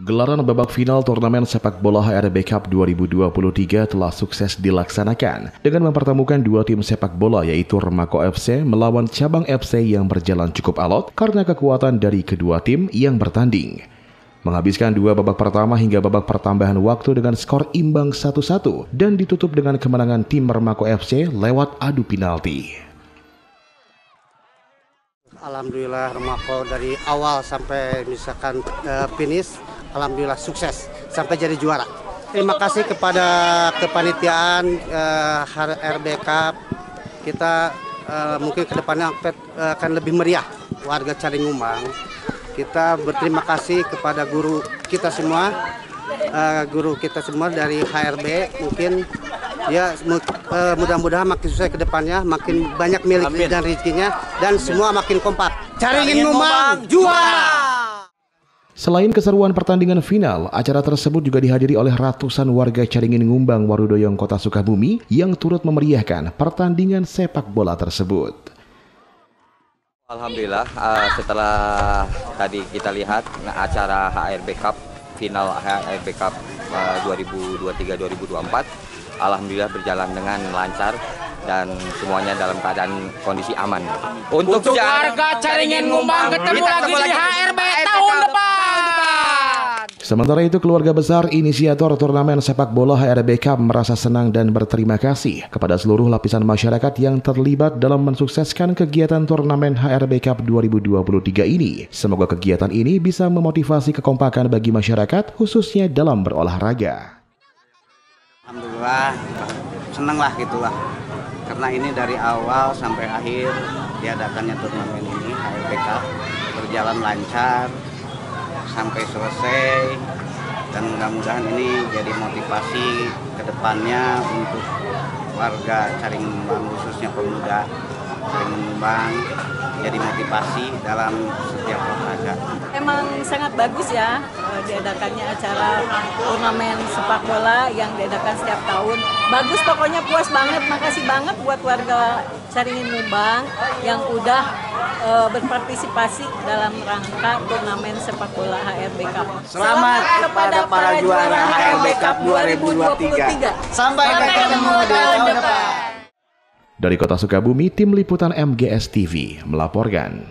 Gelaran babak final turnamen sepak bola HRB Cup 2023 telah sukses dilaksanakan dengan mempertemukan dua tim sepak bola yaitu Remako FC melawan Cabang FC yang berjalan cukup alot karena kekuatan dari kedua tim yang bertanding. Menghabiskan dua babak pertama hingga babak pertambahan waktu dengan skor imbang 1-1 dan ditutup dengan kemenangan tim Remako FC lewat adu penalti. Alhamdulillah Remako dari awal sampai misalkan finish, alhamdulillah sukses sampai jadi juara. Terima kasih kepada kepanitiaan HRB Cup. Kita mungkin kedepannya akan lebih meriah warga Caringgumbang. Kita berterima kasih kepada guru kita semua dari HRB. Mungkin ya mudah-mudahan makin sukses ke depannya, makin banyak milik dan rezekinya, dan semua makin kompak. Caringgumbang juara! Selain keseruan pertandingan final, acara tersebut juga dihadiri oleh ratusan warga Caringgumbang Warudoyong Kota Sukabumi yang turut memeriahkan pertandingan sepak bola tersebut. Alhamdulillah, setelah tadi kita lihat acara HRB Cup, final HRB Cup 2023-2024, alhamdulillah berjalan dengan lancar dan semuanya dalam keadaan kondisi aman. Untuk warga Caringgumbang ketemu lagi di HRB tahun depan. Sementara itu, keluarga besar inisiator turnamen sepak bola HRB Cup merasa senang dan berterima kasih kepada seluruh lapisan masyarakat yang terlibat dalam mensukseskan kegiatan turnamen HRB Cup 2023 ini. Semoga kegiatan ini bisa memotivasi kekompakan bagi masyarakat, khususnya dalam berolahraga. Alhamdulillah, senang lah gitulah. Karena ini dari awal sampai akhir diadakannya turnamen ini HRB Cup berjalan lancar sampai selesai, dan mudah-mudahan ini jadi motivasi ke depannya untuk warga Caringgumbang, khususnya pemuda Caringgumbang, jadi motivasi dalam setiap olahraga. Emang sangat bagus ya diadakannya acara turnamen sepak bola yang diadakan setiap tahun. Bagus, pokoknya puas banget. Makasih banget buat warga Caringgumbang yang udah berpartisipasi dalam rangka turnamen sepak bola HRB Cup. Selamat kepada para juara HRB Cup 2023. Sampai ketemu di tahun depan. Dari Kota Sukabumi, tim liputan MGS TV melaporkan.